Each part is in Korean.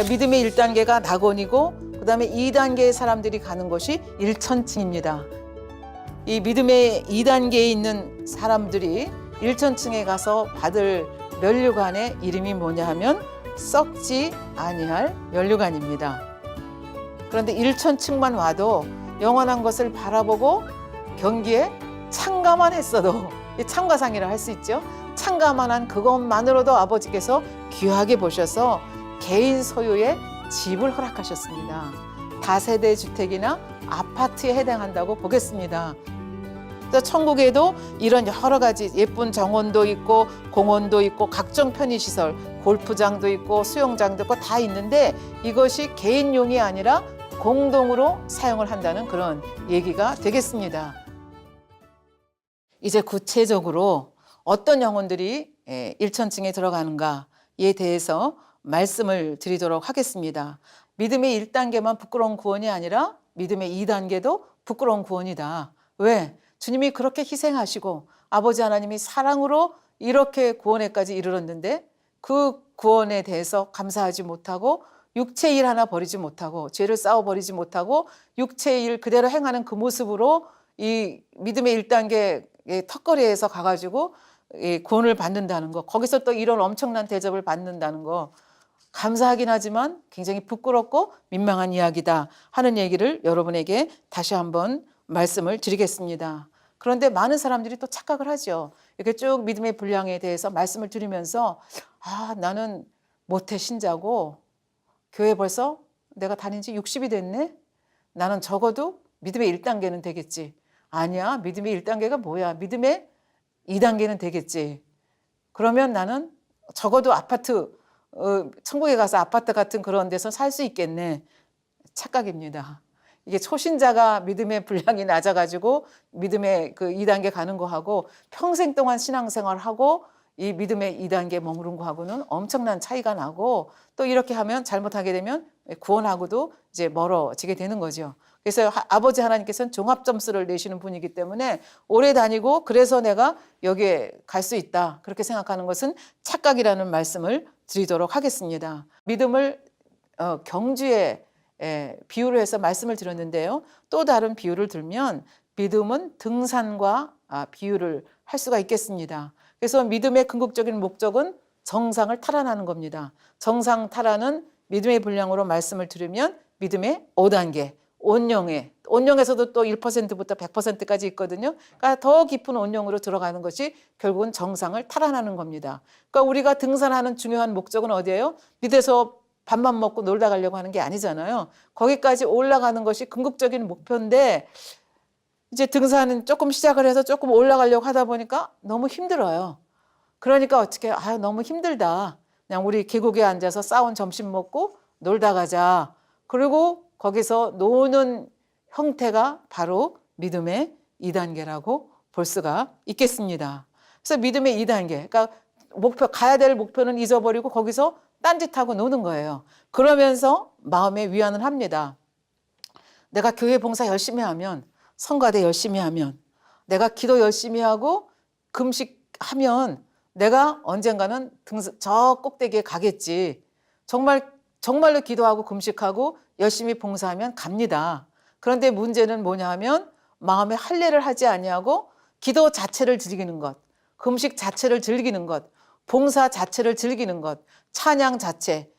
그러니까 믿음의 1단계가 낙원이고 그 다음에 2단계의 사람들이 가는 곳이 일천층입니다. 이 믿음의 2단계에 있는 사람들이 일천층에 가서 받을 면류관의 이름이 뭐냐 하면 썩지 아니할 면류관입니다. 그런데 일천층만 와도 영원한 것을 바라보고 경기에 참가만 했어도 참가상이라 할 수 있죠. 참가만 한 그것만으로도 아버지께서 귀하게 보셔서 개인 소유의 집을 허락하셨습니다. 다세대 주택이나 아파트에 해당한다고 보겠습니다. 천국에도 이런 여러 가지 예쁜 정원도 있고 공원도 있고 각종 편의시설, 골프장도 있고 수영장도 있고 다 있는데 이것이 개인용이 아니라 공동으로 사용을 한다는 그런 얘기가 되겠습니다. 이제 구체적으로 어떤 영혼들이 일천층에 들어가는가에 대해서 말씀을 드리도록 하겠습니다. 믿음의 1단계만 부끄러운 구원이 아니라 믿음의 2단계도 부끄러운 구원이다. 왜? 주님이 그렇게 희생하시고 아버지 하나님이 사랑으로 이렇게 구원에까지 이르렀는데 그 구원에 대해서 감사하지 못하고 육체의 일 하나 버리지 못하고 죄를 싸워버리지 못하고 육체의 일 그대로 행하는 그 모습으로 이 믿음의 1단계 턱걸이에서 가가지고 구원을 받는다는 거, 거기서 또 이런 엄청난 대접을 받는다는 거 감사하긴 하지만 굉장히 부끄럽고 민망한 이야기다 하는 얘기를 여러분에게 다시 한번 말씀을 드리겠습니다. 그런데 많은 사람들이 또 착각을 하죠. 이렇게 쭉 믿음의 분량에 대해서 말씀을 드리면서 나는 모태 신자고 교회 벌써 내가 다닌 지 60이 됐네? 나는 적어도 믿음의 1단계는 되겠지. 아니야, 믿음의 1단계가 뭐야? 믿음의 2단계는 되겠지. 그러면 나는 적어도 아파트, 천국에 가서 아파트 같은 그런 데서 살 수 있겠네. 착각입니다. 이게 초신자가 믿음의 분량이 낮아가지고 믿음의 그 2단계 가는 거하고 평생 동안 신앙생활하고 이 믿음의 2단계 머무른 거하고는 엄청난 차이가 나고 또 이렇게 하면 잘못하게 되면 구원하고도 이제 멀어지게 되는 거죠. 그래서 아버지 하나님께서는 종합점수를 내시는 분이기 때문에 오래 다니고 그래서 내가 여기에 갈 수 있다. 그렇게 생각하는 것은 착각이라는 말씀을 드리도록 하겠습니다. 믿음을 경주에 비유를 해서 말씀을 드렸는데요. 또 다른 비유를 들면 믿음은 등산과 비유를 할 수가 있겠습니다. 그래서 믿음의 궁극적인 목적은 정상을 탈환하는 겁니다. 정상 탈환은 믿음의 분량으로 말씀을 들으면 믿음의 5단계, 온영에서도 또 1%부터 100%까지 있거든요. 그러니까 더 깊은 온영으로 들어가는 것이 결국은 정상을 탈환하는 겁니다. 그러니까 우리가 등산하는 중요한 목적은 어디예요? 밑에서 밥만 먹고 놀다 가려고 하는 게 아니잖아요. 거기까지 올라가는 것이 궁극적인 목표인데 이제 등산은 조금 시작을 해서 조금 올라가려고 하다 보니까 너무 힘들어요. 그러니까 어떻게 너무 힘들다. 그냥 우리 계곡에 앉아서 싸운 점심 먹고 놀다 가자. 그리고 거기서 노는 형태가 바로 믿음의 2단계라고 볼 수가 있겠습니다. 그래서 믿음의 2단계, 그러니까 가야 될 목표는 잊어버리고 거기서 딴짓하고 노는 거예요. 그러면서 마음에 위안을 합니다. 내가 교회 봉사 열심히 하면, 성가대 열심히 하면, 내가 기도 열심히 하고 금식하면 내가 언젠가는 저 꼭대기에 가겠지. 정말로 기도하고 금식하고 열심히 봉사하면 갑니다. 그런데 문제는 뭐냐 하면 마음에 할례를 하지 아니하고 기도 자체를 즐기는 것, 금식 자체를 즐기는 것, 봉사 자체를 즐기는 것, 찬양 자체,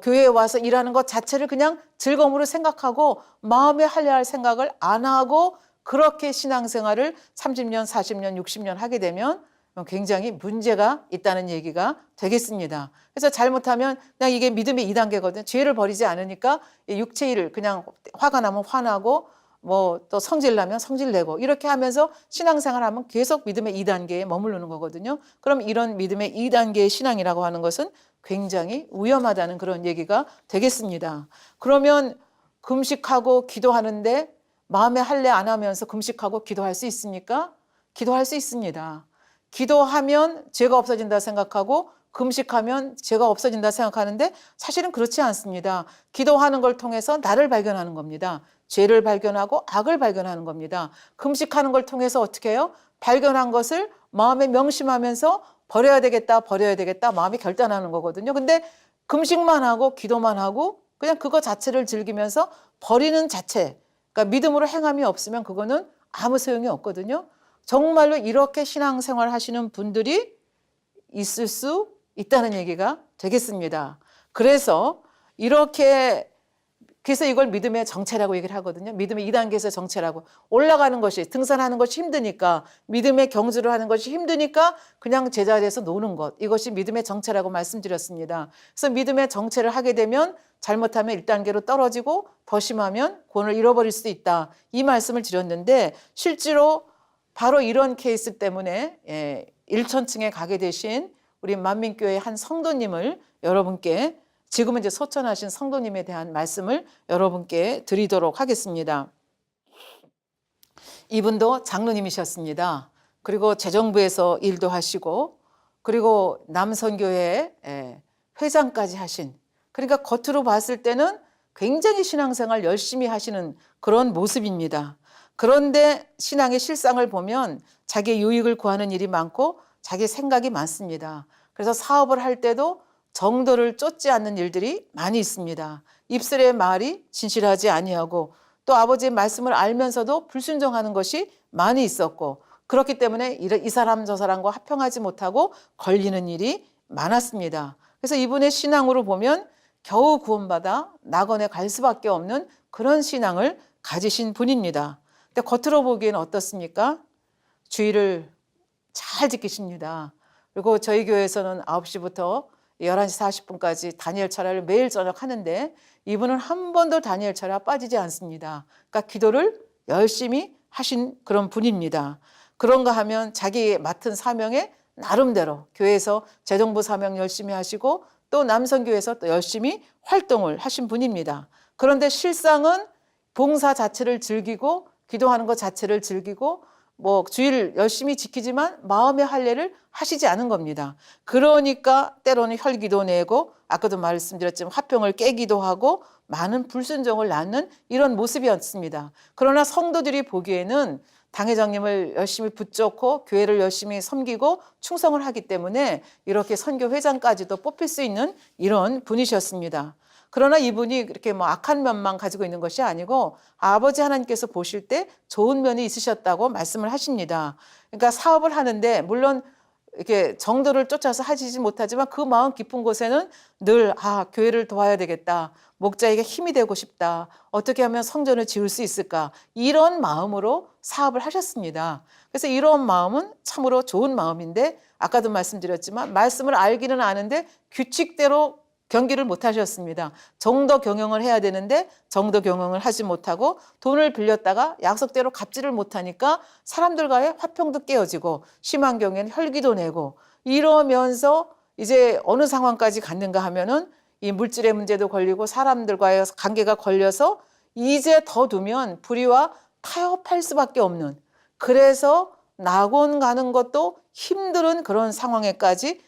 교회에 와서 일하는 것 자체를 그냥 즐거움으로 생각하고 마음에 할례할 생각을 안 하고 그렇게 신앙생활을 30년, 40년, 60년 하게 되면 굉장히 문제가 있다는 얘기가 되겠습니다. 그래서 잘못하면 그냥 이게 믿음의 2단계거든요. 죄를 버리지 않으니까 육체일을 그냥 화가 나면 화나고 또 성질 나면 성질 내고 이렇게 하면서 신앙생활 하면 계속 믿음의 2단계에 머무르는 거거든요. 그럼 이런 믿음의 2단계의 신앙이라고 하는 것은 굉장히 위험하다는 그런 얘기가 되겠습니다. 그러면 금식하고 기도하는데 마음에 할례 안 하면서 금식하고 기도할 수 있습니까? 기도할 수 있습니다. 기도하면 죄가 없어진다 생각하고 금식하면 죄가 없어진다 생각하는데 사실은 그렇지 않습니다. 기도하는 걸 통해서 나를 발견하는 겁니다. 죄를 발견하고 악을 발견하는 겁니다. 금식하는 걸 통해서 어떻게 해요? 발견한 것을 마음에 명심하면서 버려야 되겠다 마음이 결단하는 거거든요. 근데 금식만 하고 기도만 하고 그냥 그거 자체를 즐기면서 버리는 자체, 그러니까 믿음으로 행함이 없으면 그거는 아무 소용이 없거든요. 정말로 이렇게 신앙생활 하시는 분들이 있을 수 있다는 얘기가 되겠습니다. 그래서 이걸 믿음의 정체라고 얘기를 하거든요. 믿음의 2단계에서 정체라고. 올라가는 것이, 등산하는 것이 힘드니까, 믿음의 경주를 하는 것이 힘드니까 그냥 제자리에서 노는 것. 이것이 믿음의 정체라고 말씀드렸습니다. 그래서 믿음의 정체를 하게 되면 잘못하면 1단계로 떨어지고 더 심하면 구원을 잃어버릴 수도 있다. 이 말씀을 드렸는데 실제로 바로 이런 케이스 때문에 1천층에 가게 되신 우리 만민교회 한 성도님을 여러분께, 지금은 이제 소천하신 성도님에 대한 말씀을 여러분께 드리도록 하겠습니다. 이분도 장로님이셨습니다. 그리고 재정부에서 일도 하시고, 그리고 남선교회 회장까지 하신, 그러니까 겉으로 봤을 때는 굉장히 신앙생활 열심히 하시는 그런 모습입니다. 그런데 신앙의 실상을 보면 자기 유익을 구하는 일이 많고 자기 생각이 많습니다. 그래서 사업을 할 때도 정도를 쫓지 않는 일들이 많이 있습니다. 입술의 말이 진실하지 아니하고 또 아버지의 말씀을 알면서도 불순종하는 것이 많이 있었고, 그렇기 때문에 이 사람 저 사람과 합평하지 못하고 걸리는 일이 많았습니다. 그래서 이분의 신앙으로 보면 겨우 구원받아 낙원에 갈 수밖에 없는 그런 신앙을 가지신 분입니다. 근데 겉으로 보기에는 어떻습니까? 주의를 잘 지키십니다. 그리고 저희 교회에서는 9시부터 11시 40분까지 다니엘 철야를 매일 저녁 하는데 이분은 한 번도 다니엘 철야 빠지지 않습니다. 그러니까 기도를 열심히 하신 그런 분입니다. 그런가 하면 자기 맡은 사명에 나름대로 교회에서 재정부 사명 열심히 하시고 또 남선교회에서 또 열심히 활동을 하신 분입니다. 그런데 실상은 봉사 자체를 즐기고 기도하는 것 자체를 즐기고 주일 열심히 지키지만 마음의 할례를 하시지 않은 겁니다. 그러니까 때로는 혈기도 내고 아까도 말씀드렸지만 화평을 깨기도 하고 많은 불순종을 낳는 이런 모습이었습니다. 그러나 성도들이 보기에는 당회장님을 열심히 붙잡고 교회를 열심히 섬기고 충성을 하기 때문에 이렇게 선교회장까지도 뽑힐 수 있는 이런 분이셨습니다. 그러나 이분이 이렇게 악한 면만 가지고 있는 것이 아니고 아버지 하나님께서 보실 때 좋은 면이 있으셨다고 말씀을 하십니다. 그러니까 사업을 하는데 물론 이렇게 정도를 쫓아서 하시지 못하지만 그 마음 깊은 곳에는 늘 교회를 도와야 되겠다. 목자에게 힘이 되고 싶다. 어떻게 하면 성전을 지을 수 있을까? 이런 마음으로 사업을 하셨습니다. 그래서 이런 마음은 참으로 좋은 마음인데 아까도 말씀드렸지만 말씀을 알기는 아는데 규칙대로 경기를 못 하셨습니다. 정도 경영을 해야 되는데 정도 경영을 하지 못하고 돈을 빌렸다가 약속대로 갚지를 못하니까 사람들과의 화평도 깨어지고 심한 경우에는 혈기도 내고 이러면서 이제 어느 상황까지 갔는가 하면은 이 물질의 문제도 걸리고 사람들과의 관계가 걸려서 이제 더 두면 불의와 타협할 수밖에 없는, 그래서 낙원 가는 것도 힘든 그런 상황에까지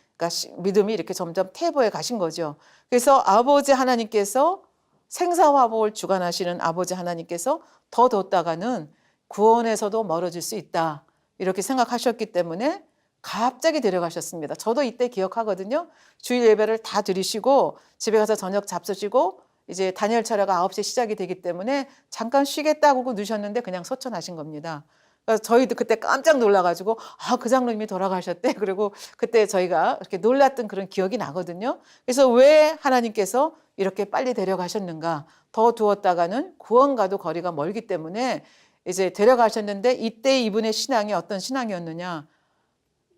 믿음이 이렇게 점점 퇴보해 가신 거죠. 그래서 아버지 하나님께서 생사화복을 주관하시는 아버지 하나님께서 더 뒀다가는 구원에서도 멀어질 수 있다. 이렇게 생각하셨기 때문에 갑자기 데려가셨습니다. 저도 이때 기억하거든요. 주일 예배를 다 드리시고 집에 가서 저녁 잡수시고 이제 다니엘 철야가 9시에 시작이 되기 때문에 잠깐 쉬겠다고 누셨는데 그냥 소천하신 겁니다. 그래서 저희도 그때 깜짝 놀라가지고 그 장로님이 돌아가셨대. 그리고 그때 저희가 이렇게 놀랐던 그런 기억이 나거든요. 그래서 왜 하나님께서 이렇게 빨리 데려가셨는가? 더 두었다가는 구원과도 거리가 멀기 때문에 이제 데려가셨는데 이때 이분의 신앙이 어떤 신앙이었느냐?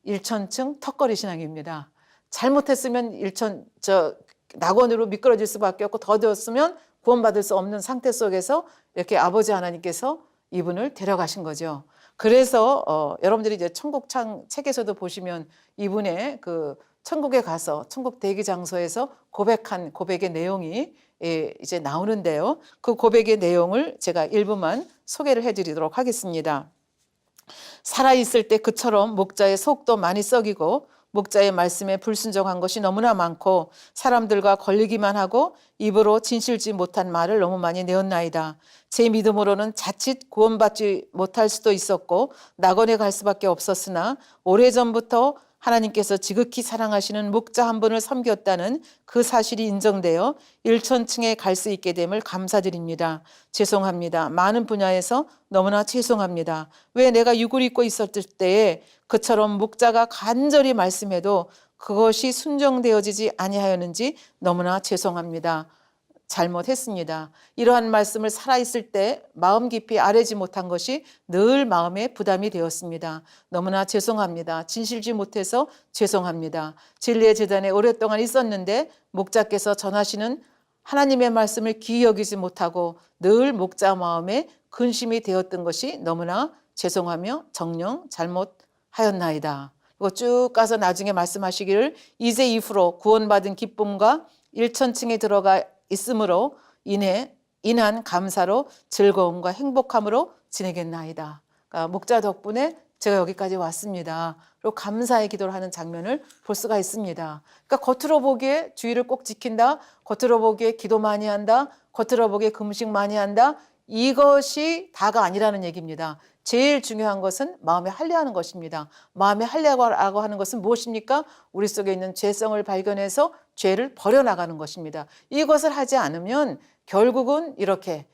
1천층 턱걸이 신앙입니다. 잘못했으면 낙원으로 미끄러질 수밖에 없고 더 되었으면 구원받을 수 없는 상태 속에서 이렇게 아버지 하나님께서 이분을 데려가신 거죠. 그래서 여러분들이 이제 천국창 책에서도 보시면 이분의 그 천국에 가서 천국 대기 장소에서 고백한 고백의 내용이 이제 나오는데요. 그 고백의 내용을 제가 일부만 소개를 해드리도록 하겠습니다. 살아있을 때 그처럼 목자의 속도 많이 썩이고 목자의 말씀에 불순종한 것이 너무나 많고 사람들과 걸리기만 하고 입으로 진실지 못한 말을 너무 많이 내었나이다. 제 믿음으로는 자칫 구원받지 못할 수도 있었고 낙원에 갈 수밖에 없었으나 오래전부터 하나님께서 지극히 사랑하시는 목자 한 분을 섬겼다는 그 사실이 인정되어 일천층에 갈 수 있게 됨을 감사드립니다. 죄송합니다. 많은 분야에서 너무나 죄송합니다. 왜 내가 육을 입고 있었을 때에 그처럼 목자가 간절히 말씀해도 그것이 순종되어지지 아니하였는지 너무나 죄송합니다. 잘못했습니다. 이러한 말씀을 살아있을 때 마음 깊이 아뢰지 못한 것이 늘 마음에 부담이 되었습니다. 너무나 죄송합니다. 진실지 못해서 죄송합니다. 진리의 재단에 오랫동안 있었는데 목자께서 전하시는 하나님의 말씀을 귀히 여기지 못하고 늘 목자 마음에 근심이 되었던 것이 너무나 죄송하며 정녕 잘못하였나이다. 그리고 쭉 가서 나중에 말씀하시기를 이제 이후로 구원받은 기쁨과 일천층에 들어가 있음으로 인한 감사로 즐거움과 행복함으로 지내겠나이다. 그러니까 목자 덕분에 제가 여기까지 왔습니다. 그리고 감사의 기도를 하는 장면을 볼 수가 있습니다. 그러니까 겉으로 보기에 주의를 꼭 지킨다, 겉으로 보기에 기도 많이 한다, 겉으로 보기에 금식 많이 한다, 이것이 다가 아니라는 얘기입니다. 제일 중요한 것은 마음에 할례하는 것입니다. 마음에 할례라고 하는 것은 무엇입니까? 우리 속에 있는 죄성을 발견해서 죄를 버려나가는 것입니다. 이것을 하지 않으면 결국은 이렇게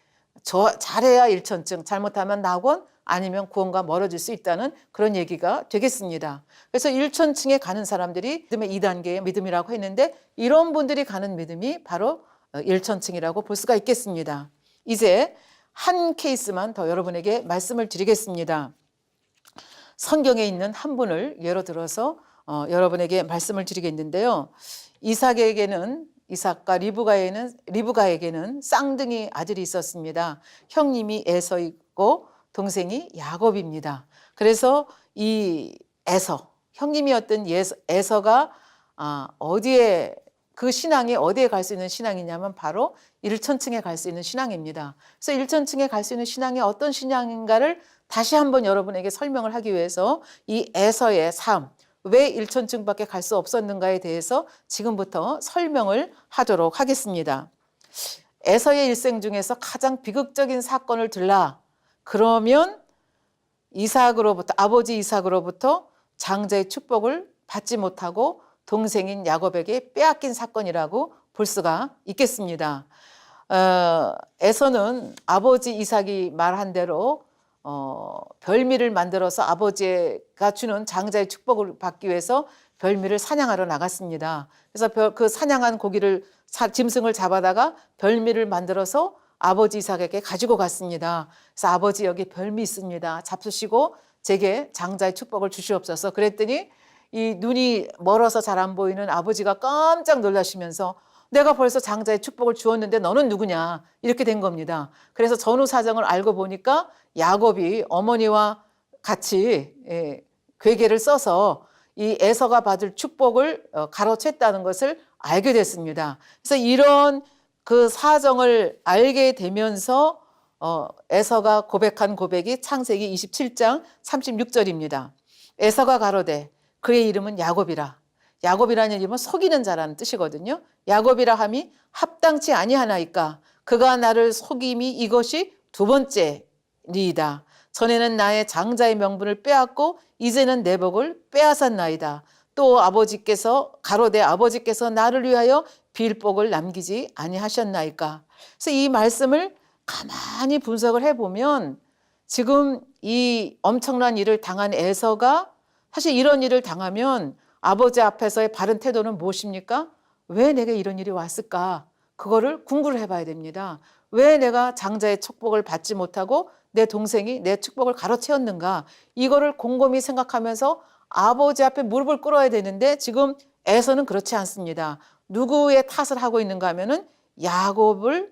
잘해야 일천층, 잘못하면 낙원, 아니면 구원과 멀어질 수 있다는 그런 얘기가 되겠습니다. 그래서 일천층에 가는 사람들이 믿음의 2단계의 믿음이라고 했는데 이런 분들이 가는 믿음이 바로 일천층이라고 볼 수가 있겠습니다. 이제 한 케이스만 더 여러분에게 말씀을 드리겠습니다. 성경에 있는 한 분을 예로 들어서 여러분에게 말씀을 드리겠는데요. 이삭과 리브가에게는 쌍둥이 아들이 있었습니다. 형님이 에서이고 동생이 야곱입니다. 그래서 이 형님이었던 에서가 어디에 그 신앙이 어디에 갈 수 있는 신앙이냐면 바로 일천층에 갈 수 있는 신앙입니다. 그래서 일천층에 갈 수 있는 신앙이 어떤 신앙인가를 다시 한번 여러분에게 설명을 하기 위해서 이 에서의 삶, 왜 일천층밖에 갈 수 없었는가에 대해서 지금부터 설명을 하도록 하겠습니다. 에서의 일생 중에서 가장 비극적인 사건을 들라 그러면 아버지 이삭으로부터 장자의 축복을 받지 못하고 동생인 야곱에게 빼앗긴 사건이라고 볼 수가 있겠습니다. 에서는 아버지 이삭이 말한 대로 별미를 만들어서 아버지가 주는 장자의 축복을 받기 위해서 별미를 사냥하러 나갔습니다. 그래서 그 사냥한 짐승을 잡아다가 별미를 만들어서 아버지 이삭에게 가지고 갔습니다. 그래서 아버지 여기 별미 있습니다. 잡수시고 제게 장자의 축복을 주시옵소서. 그랬더니 이 눈이 멀어서 잘 안 보이는 아버지가 깜짝 놀라시면서 내가 벌써 장자의 축복을 주었는데 너는 누구냐 이렇게 된 겁니다. 그래서 전후 사정을 알고 보니까 야곱이 어머니와 같이 괴계를 써서 이 에서가 받을 축복을 가로챘다는 것을 알게 됐습니다. 그래서 이런 그 사정을 알게 되면서 에서가 고백한 고백이 창세기 27장 36절입니다. 에서가 가로되 그의 이름은 야곱이라. 야곱이라는 이름은 속이는 자라는 뜻이거든요. 야곱이라 함이 합당치 아니하나이까. 그가 나를 속임이 이것이 두 번째리이다. 전에는 나의 장자의 명분을 빼앗고 이제는 내 복을 빼앗았나이다. 또 가로되 아버지께서 나를 위하여 빌복을 남기지 아니하셨나이까. 그래서 이 말씀을 가만히 분석을 해보면 지금 이 엄청난 일을 당한 에서가 사실 이런 일을 당하면 아버지 앞에서의 바른 태도는 무엇입니까? 왜 내게 이런 일이 왔을까? 그거를 궁구를 해봐야 됩니다. 왜 내가 장자의 축복을 받지 못하고 내 동생이 내 축복을 가로채었는가? 이거를 곰곰이 생각하면서 아버지 앞에 무릎을 꿇어야 되는데 지금 에서는 그렇지 않습니다. 누구의 탓을 하고 있는가 하면은 야곱의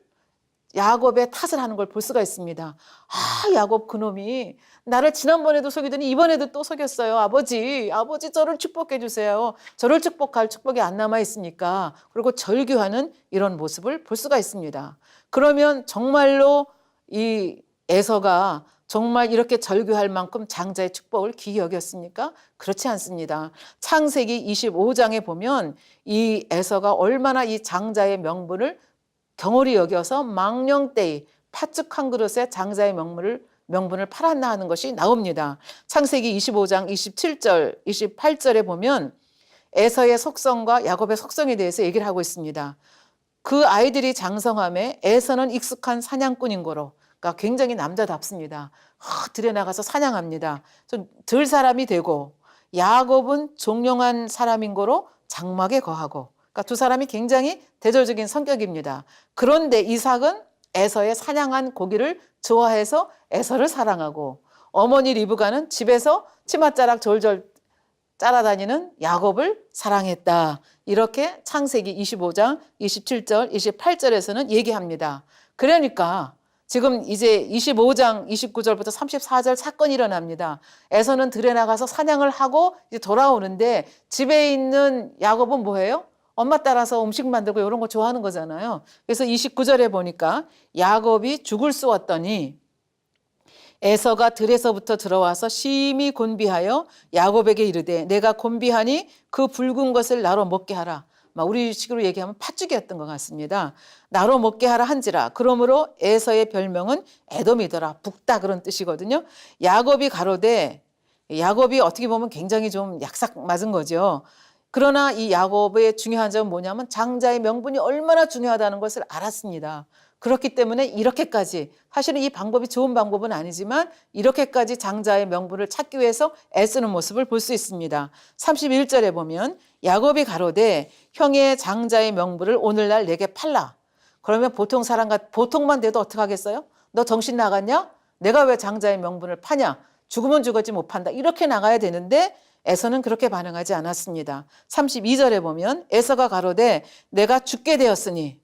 탓을 하는 걸 볼 수가 있습니다. 야곱 그놈이 나를 지난번에도 속이더니 이번에도 또 속였어요. 아버지 저를 축복해 주세요. 저를 축복할 축복이 안 남아 있으니까. 그리고 절규하는 이런 모습을 볼 수가 있습니다. 그러면 정말로 이 에서가 정말 이렇게 절규할 만큼 장자의 축복을 귀히 여겼습니까? 그렇지 않습니다. 창세기 25장에 보면 이 에서가 얼마나 이 장자의 명분을 경홀히 여겨서 망령되이 팥죽 한 그릇에 장자의 명분을 명분을 팔았나 하는 것이 나옵니다. 창세기 25장 27절, 28절에 보면 에서의 속성과 야곱의 속성에 대해서 얘기를 하고 있습니다. 그 아이들이 장성함에 에서는 익숙한 사냥꾼인 거로, 그러니까 굉장히 남자답습니다. 들여나가서 사냥합니다. 좀 들 사람이 되고, 야곱은 종용한 사람인 거로 장막에 거하고, 그러니까 두 사람이 굉장히 대조적인 성격입니다. 그런데 이삭은 에서의 사냥한 고기를 좋아해서 에서를 사랑하고, 어머니 리브가는 집에서 치맛자락 졸졸 따라다니는 야곱을 사랑했다. 이렇게 창세기 25장 27절, 28절에서는 얘기합니다. 그러니까 지금 이제 25장 29절부터 34절 사건이 일어납니다. 에서는 들에 나가서 사냥을 하고 이제 돌아오는데 집에 있는 야곱은 뭐예요? 엄마 따라서 음식 만들고 이런 거 좋아하는 거잖아요. 그래서 29절에 보니까 야곱이 죽을 쏘았더니 에서가 들에서부터 들어와서 심히 곤비하여 야곱에게 이르되 내가 곤비하니 그 붉은 것을 나로 먹게 하라. 우리 식으로 얘기하면 팥죽이었던 것 같습니다. 나로 먹게 하라 한지라. 그러므로 에서의 별명은 에돔이더라. 붓다 그런 뜻이거든요. 야곱이 가로되, 야곱이 어떻게 보면 굉장히 좀 약삭 맞은 거죠. 그러나 이 야곱의 중요한 점은 뭐냐면 장자의 명분이 얼마나 중요하다는 것을 알았습니다. 그렇기 때문에 이렇게까지, 사실은 이 방법이 좋은 방법은 아니지만 이렇게까지 장자의 명분을 찾기 위해서 애쓰는 모습을 볼 수 있습니다. 31절에 보면 야곱이 가로되 형의 장자의 명분을 오늘날 내게 팔라. 그러면 보통 보통만 돼도 어떡하겠어요? 너 정신 나갔냐? 내가 왜 장자의 명분을 파냐? 죽으면 죽었지 못 판다. 이렇게 나가야 되는데 에서는 그렇게 반응하지 않았습니다. 32절에 보면 에서가 가로되 내가 죽게 되었으니,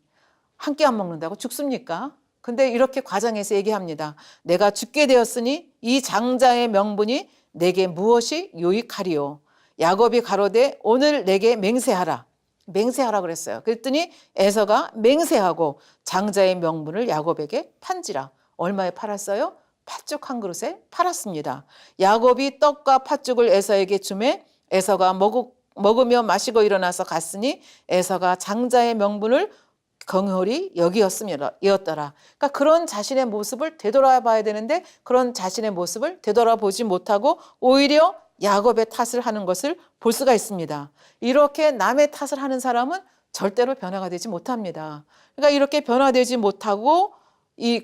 한 끼 안 먹는다고 죽습니까? 근데 이렇게 과장해서 얘기합니다. 내가 죽게 되었으니 이 장자의 명분이 내게 무엇이 유익하리요? 야곱이 가로되 오늘 내게 맹세하라. 맹세하라 그랬어요. 그랬더니 에서가 맹세하고 장자의 명분을 야곱에게 판지라. 얼마에 팔았어요? 팥죽 한 그릇에 팔았습니다. 야곱이 떡과 팥죽을 에서에게 주매 에서가 먹으며 마시고 일어나서 갔으니 에서가 장자의 명분을 경홀히 여기었더라. 그러니까 그런 자신의 모습을 되돌아봐야 되는데 그런 자신의 모습을 되돌아보지 못하고 오히려 야곱의 탓을 하는 것을 볼 수가 있습니다. 이렇게 남의 탓을 하는 사람은 절대로 변화가 되지 못합니다. 그러니까 이렇게 변화되지 못하고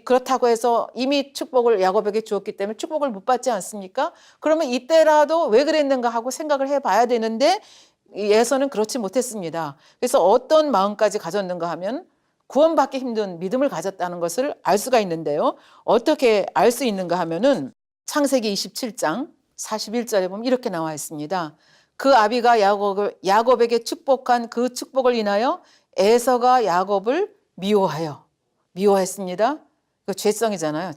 그렇다고 해서 이미 축복을 야곱에게 주었기 때문에 축복을 못 받지 않습니까? 그러면 이때라도 왜 그랬는가 하고 생각을 해봐야 되는데 에서는 그렇지 못했습니다. 그래서 어떤 마음까지 가졌는가 하면 구원받기 힘든 믿음을 가졌다는 것을 알 수가 있는데요. 어떻게 알 수 있는가 하면은 창세기 27장 41절에 보면 이렇게 나와 있습니다. 그 아비가 야곱에게 축복한 그 축복을 인하여 에서가 야곱을 미워했습니다. 그 죄성이잖아요.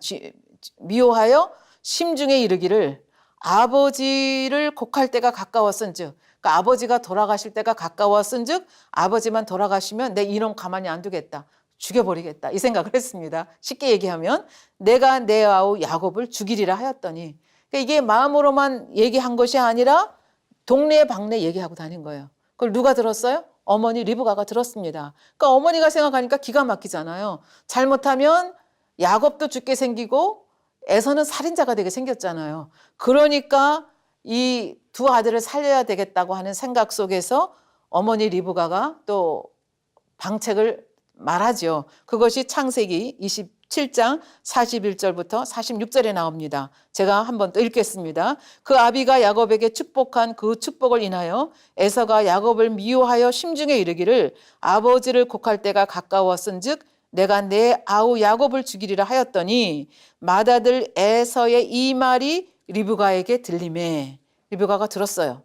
미워하여 심중에 이르기를 아버지를 곡할 때가 가까웠은즉, 그러니까 아버지가 돌아가실 때가 가까웠은즉 아버지만 돌아가시면 내 이놈 가만히 안 두겠다. 죽여버리겠다. 이 생각을 했습니다. 쉽게 얘기하면 내가 내 아우 야곱을 죽이리라 하였더니, 그러니까 이게 마음으로만 얘기한 것이 아니라 동네 방네 얘기하고 다닌 거예요. 그걸 누가 들었어요? 어머니 리브가가 들었습니다. 그러니까 어머니가 생각하니까 기가 막히잖아요. 잘못하면 야곱도 죽게 생기고 에서는 살인자가 되게 생겼잖아요. 그러니까 이 두 아들을 살려야 되겠다고 하는 생각 속에서 어머니 리브가가 또 방책을 말하죠. 그것이 창세기 27장 41절부터 46절에 나옵니다. 제가 한번 또 읽겠습니다. 그 아비가 야곱에게 축복한 그 축복을 인하여 에서가 야곱을 미워하여 심중에 이르기를 아버지를 곡할 때가 가까웠은즉 내가 내 아우 야곱을 죽이리라 하였더니 맏아들 에서의 이 말이 리브가에게 들리매 리브가가 들었어요.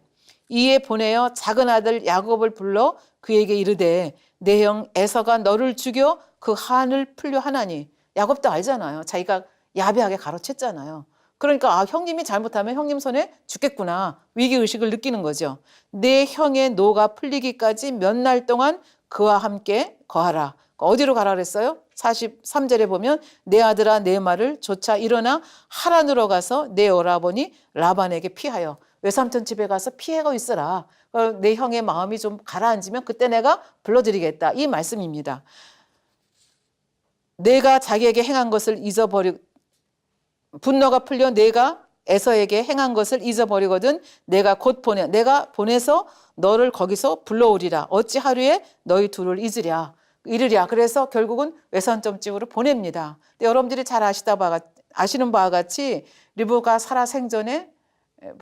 이에 보내어 작은 아들 야곱을 불러 그에게 이르되 내 형 에서가 너를 죽여 그 한을 풀려 하나니. 야곱도 알잖아요. 자기가 야비하게 가로챘잖아요. 그러니까 형님이 잘못하면 형님 손에 죽겠구나. 위기의식을 느끼는 거죠. 내 형의 노가 풀리기까지 몇 날 동안 그와 함께 거하라. 어디로 가라 그랬어요? 43절에 보면 내 아들아 내 말을 조차 일어나 하란으로 가서 내 오라버니 라반에게 피하여. 외삼촌 집에 가서 피하고 있어라. 내 형의 마음이 좀 가라앉으면 그때 내가 불러드리겠다. 이 말씀입니다. 내가 자기에게 행한 것을 분노가 풀려 내가 에서에게 행한 것을 잊어버리거든 내가 곧 내가 보내서 너를 거기서 불러오리라. 어찌 하루에 너희 둘을 이르랴. 그래서 결국은 외선점집으로 보냅니다. 근데 여러분들이 잘 아시는 바와 같이 리브가 살아 생전에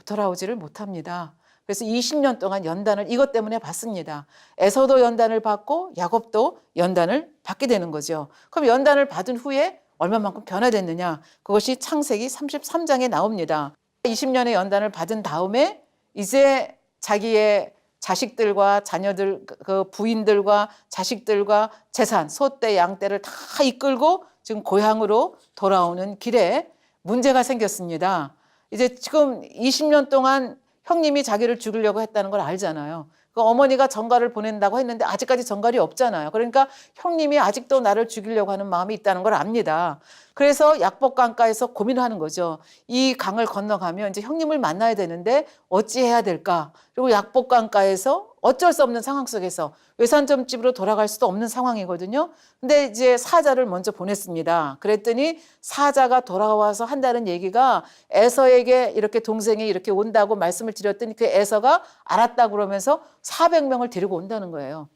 돌아오지를 못합니다. 그래서 20년 동안 연단을 이것 때문에 받습니다. 에서도 연단을 받고 야곱도 연단을 받게 되는 거죠. 그럼 연단을 받은 후에 얼마만큼 변화됐느냐? 그것이 창세기 33장에 나옵니다. 20년의 연단을 받은 다음에 이제 자기의 자식들과 자녀들, 그 부인들과 자식들과 재산, 소떼, 양떼를 다 이끌고 지금 고향으로 돌아오는 길에 문제가 생겼습니다. 이제 지금 20년 동안 형님이 자기를 죽이려고 했다는 걸 알잖아요. 그 어머니가 전가를 보낸다고 했는데 아직까지 전갈이 없잖아요. 그러니까 형님이 아직도 나를 죽이려고 하는 마음이 있다는 걸 압니다. 그래서 약복강가에서 고민을 하는 거죠. 이 강을 건너가면 이제 형님을 만나야 되는데 어찌해야 될까? 그리고 약복강가에서 어쩔 수 없는 상황 속에서 외산점집으로 돌아갈 수도 없는 상황이거든요. 근데 이제 사자를 먼저 보냈습니다. 그랬더니 사자가 돌아와서 한다는 얘기가 에서에게 이렇게 동생이 이렇게 온다고 말씀을 드렸더니 그 에서가 알았다 그러면서 400명을 데리고 온다는 거예요.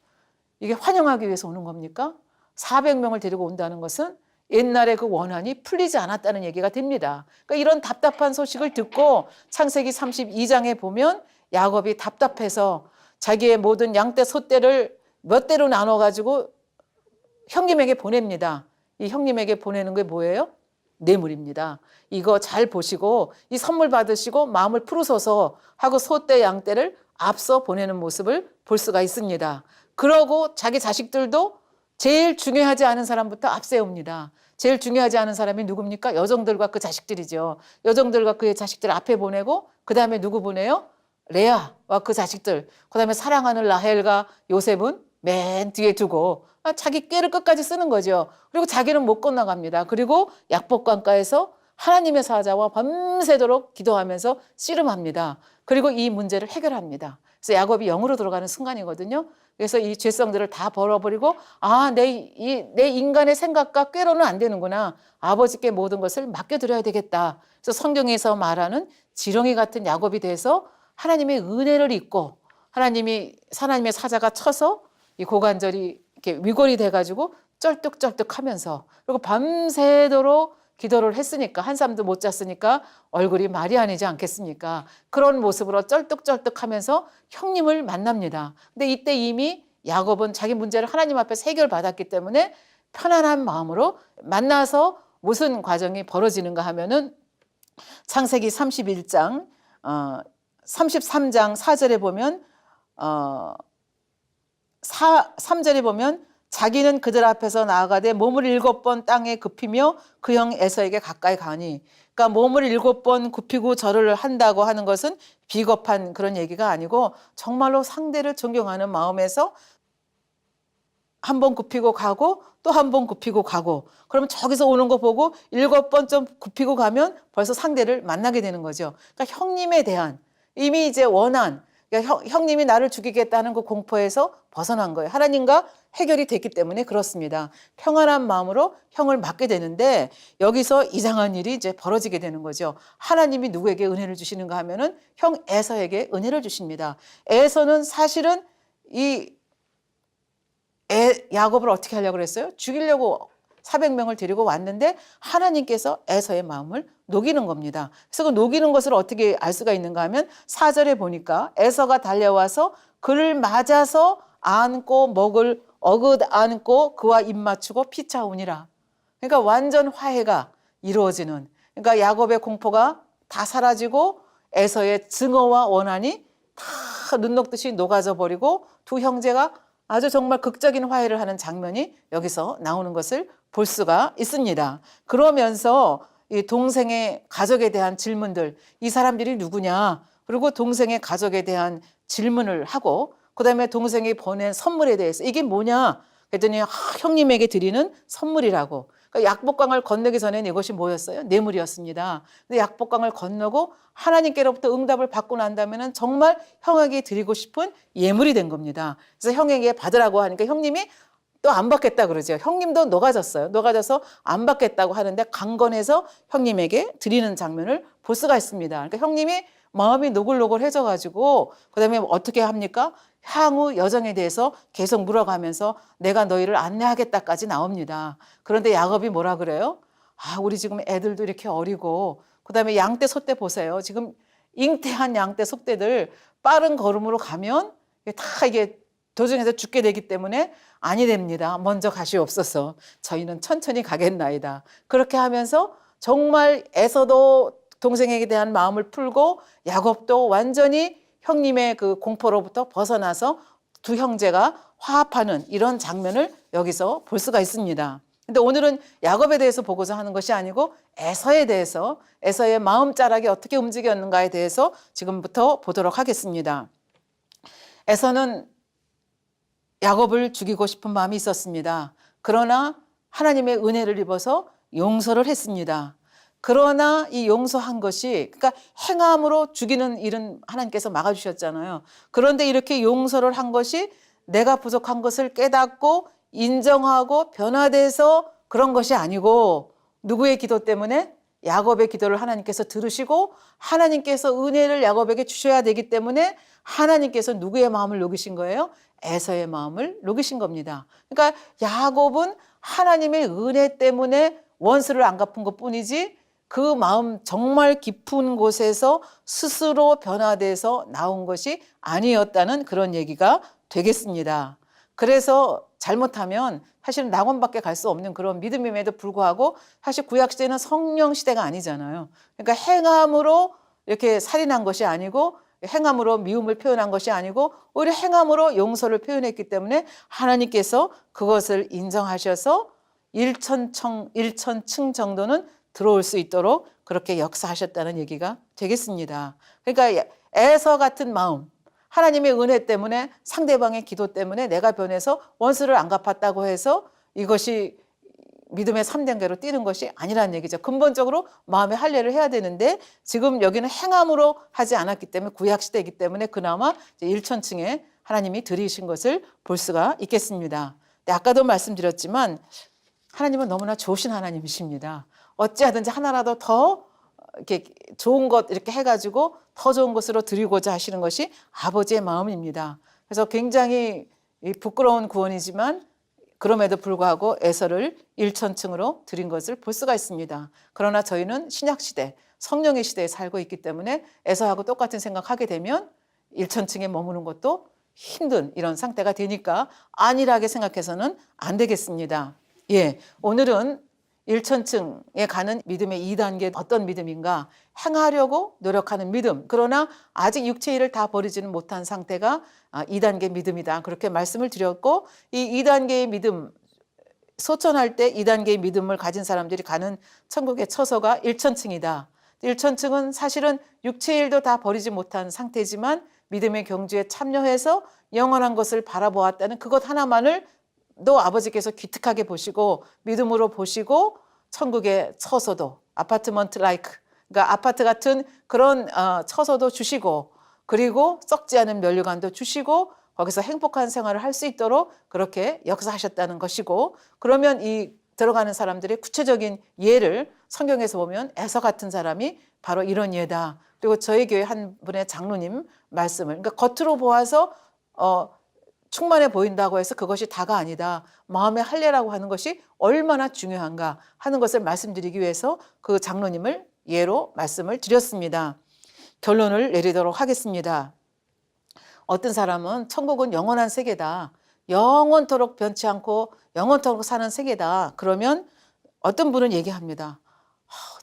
이게 환영하기 위해서 오는 겁니까? 400명을 데리고 온다는 것은 옛날에 그 원한이 풀리지 않았다는 얘기가 됩니다. 그러니까 이런 답답한 소식을 듣고 창세기 32장에 보면 야곱이 답답해서 자기의 모든 양떼 소떼를 몇 대로 나눠가지고 형님에게 보냅니다. 이 형님에게 보내는 게 뭐예요? 뇌물입니다. 이거 잘 보시고 이 선물 받으시고 마음을 풀으소서 하고 소떼 양떼를 앞서 보내는 모습을 볼 수가 있습니다. 그러고 자기 자식들도 제일 중요하지 않은 사람부터 앞세웁니다. 제일 중요하지 않은 사람이 누굽니까? 여종들과 그 자식들이죠. 여종들과 그의 자식들 앞에 보내고 그 다음에 누구 보내요? 레아와 그 자식들, 그 다음에 사랑하는 라헬과 요셉은 맨 뒤에 두고 자기 꾀를 끝까지 쓰는 거죠. 그리고 자기는 못 건너갑니다. 그리고 약복강가에서 하나님의 사자와 밤새도록 기도하면서 씨름합니다. 그리고 이 문제를 해결합니다. 그래서 야곱이 영으로 들어가는 순간이거든요. 그래서 이 죄성들을 다 벌어버리고 내 인간의 생각과 꾀로는 안 되는구나. 아버지께 모든 것을 맡겨드려야 되겠다. 그래서 성경에서 말하는 지렁이 같은 야곱이 돼서 하나님의 은혜를 입고 하나님의 사자가 쳐서 이 고관절이 이렇게 위골이 돼가지고 쩔뚝쩔뚝하면서 그리고 밤새도록 기도를 했으니까 한잠도 못 잤으니까 얼굴이 말이 아니지 않겠습니까? 그런 모습으로 쩔뚝쩔뚝하면서 형님을 만납니다. 근데 이때 이미 야곱은 자기 문제를 하나님 앞에서 해결받았기 때문에 편안한 마음으로 만나서 무슨 과정이 벌어지는가 하면은 창세기 31장 33장 4절에 보면 3절에 보면 자기는 그들 앞에서 나아가되 몸을 7번 땅에 굽히며 그 형 에서에게 가까이 가니, 그러니까 몸을 7번 굽히고 절을 한다고 하는 것은 비겁한 그런 얘기가 아니고 정말로 상대를 존경하는 마음에서 한 번 굽히고 가고 또 한 번 굽히고 가고, 그러면 저기서 오는 거 보고 7번 좀 굽히고 가면 벌써 상대를 만나게 되는 거죠. 그러니까 형님에 대한 이미 이제 원한, 그러니까 형님이 나를 죽이겠다는 그 공포에서 벗어난 거예요. 하나님과 해결이 됐기 때문에 그렇습니다. 평안한 마음으로 형을 맡게 되는데 여기서 이상한 일이 이제 벌어지게 되는 거죠. 하나님이 누구에게 은혜를 주시는가 하면은 형 에서에게 은혜를 주십니다. 에서는 사실은 이 야곱을 어떻게 하려고 그랬어요? 죽이려고 400명을 데리고 왔는데 하나님께서 에서의 마음을 녹이는 겁니다. 그래서 그 녹이는 것을 어떻게 알 수가 있는가 하면 4절에 보니까 에서가 달려와서 그를 맞아서 안고 목을 어긋 안고 그와 입 맞추고 피차우니라. 그러니까 완전 화해가 이루어지는, 그러니까 야곱의 공포가 다 사라지고 에서의 증오와 원한이 다 눈 녹듯이 녹아져 버리고 두 형제가 아주 정말 극적인 화해를 하는 장면이 여기서 나오는 것을 볼 수가 있습니다. 그러면서 이 동생의 가족에 대한 질문들, 이 사람들이 누구냐, 그리고 동생의 가족에 대한 질문을 하고 그다음에 동생이 보낸 선물에 대해서 이게 뭐냐 그랬더니 형님에게 드리는 선물이라고. 그러니까 약복강을 건너기 전에는 이것이 뭐였어요? 뇌물이었습니다. 근데 약복강을 건너고 하나님께로부터 응답을 받고 난다면 정말 형에게 드리고 싶은 예물이 된 겁니다. 그래서 형에게 받으라고 하니까 형님이 또 안 받겠다 그러죠. 형님도 녹아졌어요. 녹아져서 안 받겠다고 하는데 강건해서 형님에게 드리는 장면을 볼 수가 있습니다. 그러니까 형님이 마음이 노글노글해져 가지고 그다음에 어떻게 합니까? 향후 여정에 대해서 계속 물어가면서 내가 너희를 안내하겠다까지 나옵니다. 그런데 야곱이 뭐라 그래요? 아, 우리 지금 애들도 이렇게 어리고 그다음에 양떼 소떼 보세요. 지금 잉태한 양떼 소떼들 빠른 걸음으로 가면 다 이게 도중에서 죽게 되기 때문에 아니 됩니다. 먼저 가시옵소서. 저희는 천천히 가겠나이다. 그렇게 하면서 정말 에서도 동생에게 대한 마음을 풀고 야곱도 완전히 형님의 그 공포로부터 벗어나서 두 형제가 화합하는 이런 장면을 여기서 볼 수가 있습니다. 근데 오늘은 야곱에 대해서 보고자 하는 것이 아니고 에서에 대해서, 에서의 마음자락이 어떻게 움직였는가에 대해서 지금부터 보도록 하겠습니다. 에서는 야곱을 죽이고 싶은 마음이 있었습니다. 그러나 하나님의 은혜를 입어서 용서를 했습니다. 그러나 이 용서한 것이, 그러니까 행함으로 죽이는 일은 하나님께서 막아주셨잖아요. 그런데 이렇게 용서를 한 것이 내가 부족한 것을 깨닫고 인정하고 변화돼서 그런 것이 아니고 누구의 기도 때문에? 야곱의 기도를 하나님께서 들으시고 하나님께서 은혜를 야곱에게 주셔야 되기 때문에 하나님께서 누구의 마음을 녹이신 거예요? 에서의 마음을 녹이신 겁니다. 그러니까 야곱은 하나님의 은혜 때문에 원수를 안 갚은 것뿐이지 그 마음 정말 깊은 곳에서 스스로 변화돼서 나온 것이 아니었다는 그런 얘기가 되겠습니다. 그래서 잘못하면 사실은 낙원밖에 갈 수 없는 그런 믿음임에도 불구하고 사실 구약시대는 성령 시대가 아니잖아요. 그러니까 행함으로 이렇게 살인한 것이 아니고 행함으로 미움을 표현한 것이 아니고 오히려 행함으로 용서를 표현했기 때문에 하나님께서 그것을 인정하셔서 일천층 정도는 들어올 수 있도록 그렇게 역사하셨다는 얘기가 되겠습니다. 그러니까 에서 같은 마음, 하나님의 은혜 때문에 상대방의 기도 때문에 내가 변해서 원수를 안 갚았다고 해서 이것이 믿음의 3단계로 뛰는 것이 아니라는 얘기죠. 근본적으로 마음의 할례를 해야 되는데 지금 여기는 행함으로 하지 않았기 때문에 구약시대이기 때문에 그나마 일천층에 하나님이 들이신 것을 볼 수가 있겠습니다. 근데 아까도 말씀드렸지만 하나님은 너무나 좋으신 하나님이십니다. 어찌하든지 하나라도 더 이렇게 좋은 것 이렇게 해가지고 더 좋은 것으로 드리고자 하시는 것이 아버지의 마음입니다. 그래서 굉장히 부끄러운 구원이지만 그럼에도 불구하고 에서를 일천층으로 드린 것을 볼 수가 있습니다. 그러나 저희는 신약시대, 성령의 시대에 살고 있기 때문에 에서하고 똑같은 생각하게 되면 일천층에 머무는 것도 힘든 이런 상태가 되니까 안일하게 생각해서는 안 되겠습니다. 예, 오늘은 일천층에 가는 믿음의 2단계 어떤 믿음인가? 행하려고 노력하는 믿음. 그러나 아직 육체의 일을 다 버리지는 못한 상태가 2단계 믿음이다. 그렇게 말씀을 드렸고 이 2단계의 믿음, 소천할 때 2단계의 믿음을 가진 사람들이 가는 천국의 처소가 일천층이다. 일천층은 사실은 육체의 일도 다 버리지 못한 상태지만 믿음의 경주에 참여해서 영원한 것을 바라보았다는 그것 하나만을 또 아버지께서 기특하게 보시고 믿음으로 보시고 천국의 처소도 아파트먼트 라이크 그러니까 아파트 같은 그런 처소도 주시고 그리고 썩지 않은 면류관도 주시고 거기서 행복한 생활을 할 수 있도록 그렇게 역사하셨다는 것이고 그러면 이 들어가는 사람들의 구체적인 예를 성경에서 보면 에서 같은 사람이 바로 이런 예다. 그리고 저희 교회 한 분의 장로님 말씀을 그러니까 겉으로 보아서 충만해 보인다고 해서 그것이 다가 아니다. 마음의 할례라고 하는 것이 얼마나 중요한가 하는 것을 말씀드리기 위해서 그 장로님을 예로 말씀을 드렸습니다. 결론을 내리도록 하겠습니다. 어떤 사람은 천국은 영원한 세계다. 영원토록 변치 않고 영원토록 사는 세계다. 그러면 어떤 분은 얘기합니다.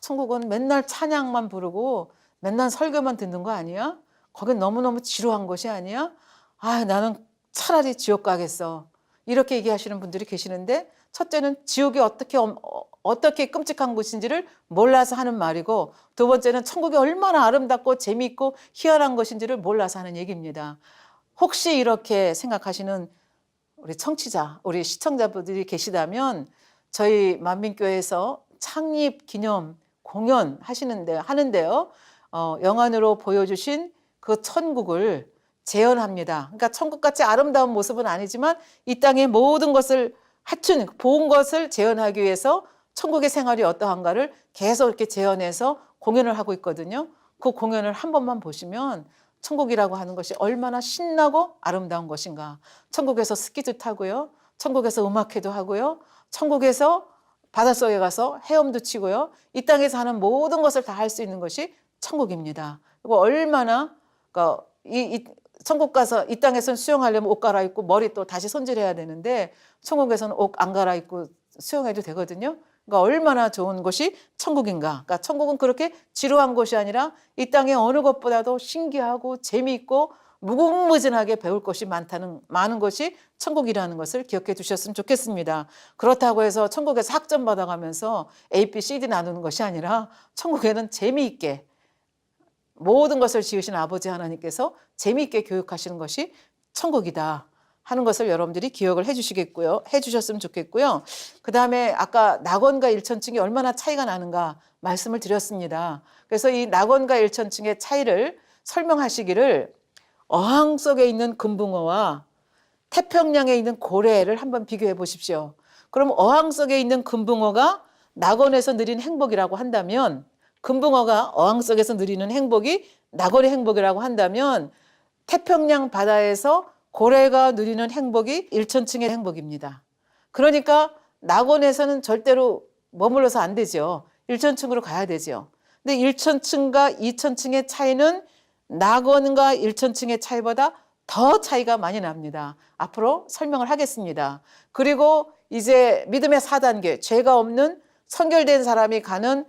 천국은 맨날 찬양만 부르고 맨날 설교만 듣는 거 아니야? 거긴 너무너무 지루한 것이 아니야? 나는 차라리 지옥 가겠어. 이렇게 얘기하시는 분들이 계시는데 첫째는 지옥이 어떻게 끔찍한 곳인지를 몰라서 하는 말이고 두 번째는 천국이 얼마나 아름답고 재미있고 희한한 것인지를 몰라서 하는 얘기입니다. 혹시 이렇게 생각하시는 우리 청취자, 우리 시청자분들이 계시다면 저희 만민교회에서 창립 기념 공연 하는데요. 영안으로 보여주신 그 천국을 재현합니다. 그러니까 천국같이 아름다운 모습은 아니지만 이 땅의 모든 것을 하여튼 본 것을 재현하기 위해서 천국의 생활이 어떠한가를 계속 이렇게 재현해서 공연을 하고 있거든요. 그 공연을 한 번만 보시면 천국이라고 하는 것이 얼마나 신나고 아름다운 것인가. 천국에서 스키도 타고요. 천국에서 음악회도 하고요. 천국에서 바닷속에 가서 헤엄도 치고요. 이 땅에서 하는 모든 것을 다 할 수 있는 것이 천국입니다. 그리고 얼마나 그러니까 천국 가서 이 땅에서는 수영하려면 옷 갈아입고 머리 또 다시 손질해야 되는데 천국에서는 옷 안 갈아입고 수영해도 되거든요. 그러니까 얼마나 좋은 곳이 천국인가. 그러니까 천국은 그렇게 지루한 곳이 아니라 이 땅의 어느 것보다도 신기하고 재미있고 무궁무진하게 배울 것이 많은 것이 천국이라는 것을 기억해 두셨으면 좋겠습니다. 그렇다고 해서 천국에서 학점 받아가면서 A, B, C, D 나누는 것이 아니라 천국에는 재미있게 모든 것을 지으신 아버지 하나님께서 재미있게 교육하시는 것이 천국이다 하는 것을 여러분들이 기억을 해주셨으면 좋겠고요. 그 다음에 아까 낙원과 일천층이 얼마나 차이가 나는가 말씀을 드렸습니다. 그래서 이 낙원과 일천층의 차이를 설명하시기를 어항 속에 있는 금붕어와 태평양에 있는 고래를 한번 비교해 보십시오. 그럼 어항 속에 있는 금붕어가 낙원에서 누린 행복이라고 한다면, 금붕어가 어항 속에서 누리는 행복이 낙원의 행복이라고 한다면, 태평양 바다에서 고래가 누리는 행복이 일천층의 행복입니다. 그러니까 낙원에서는 절대로 머물러서 안 되죠. 일천층으로 가야 되죠. 근데 일천층과 이천층의 차이는 낙원과 일천층의 차이보다 더 차이가 많이 납니다. 앞으로 설명을 하겠습니다. 그리고 이제 믿음의 4단계, 죄가 없는 선결된 사람이 가는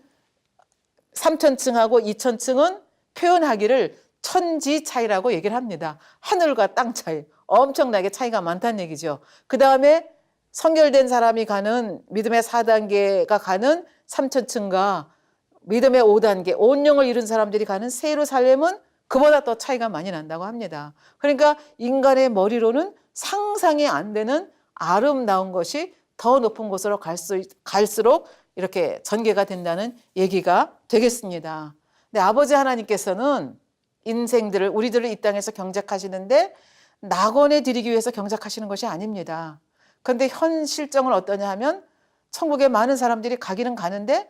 3천층하고 2천층은 표현하기를 천지 차이라고 얘기를 합니다. 하늘과 땅 차이, 엄청나게 차이가 많다는 얘기죠. 그 다음에 선결된 사람이 가는 믿음의 4단계가 가는 3천층과 믿음의 5단계, 온 영을 이룬 사람들이 가는 새 예루살렘은 그보다 더 차이가 많이 난다고 합니다. 그러니까 인간의 머리로는 상상이 안 되는 아름다운 것이 더 높은 곳으로 갈수록 이렇게 전개가 된다는 얘기가 되겠습니다. 근데 아버지 하나님께서는 인생들을, 우리들을 이 땅에서 경작하시는데 낙원에 드리기 위해서 경작하시는 것이 아닙니다. 그런데 현 실정은 어떠냐 하면 천국에 많은 사람들이 가기는 가는데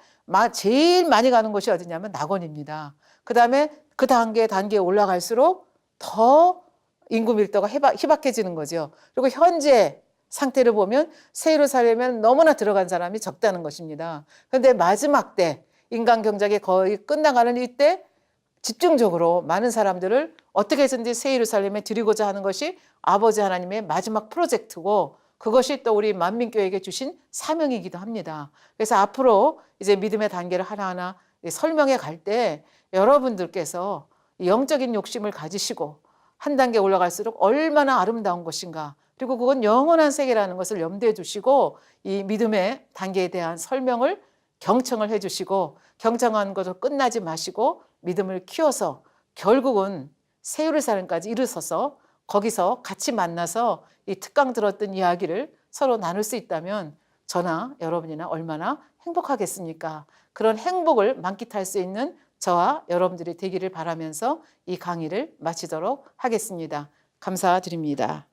제일 많이 가는 곳이 어디냐면 낙원입니다. 그 다음에 그 단계에 올라갈수록 더 인구 밀도가 희박해지는 거죠. 그리고 현재 상태를 보면 새 예루살렘에는 너무나 들어간 사람이 적다는 것입니다. 그런데 마지막 때 인간 경작이 거의 끝나가는 이때 집중적으로 많은 사람들을 어떻게 해서든지 새 예루살렘에 드리고자 하는 것이 아버지 하나님의 마지막 프로젝트고 그것이 또 우리 만민교회에게 주신 사명이기도 합니다. 그래서 앞으로 이제 믿음의 단계를 하나하나 설명해 갈 때 여러분들께서 영적인 욕심을 가지시고 한 단계 올라갈수록 얼마나 아름다운 것인가, 그리고 그건 영원한 세계라는 것을 염두에 두시고 이 믿음의 단계에 대한 설명을 경청을 해주시고 경청한 것으로 끝나지 마시고 믿음을 키워서 결국은 새 예루살렘까지 이르러서 거기서 같이 만나서 이 특강 들었던 이야기를 서로 나눌 수 있다면 저나 여러분이나 얼마나 행복하겠습니까? 그런 행복을 만끽할 수 있는 저와 여러분들이 되기를 바라면서 이 강의를 마치도록 하겠습니다. 감사드립니다.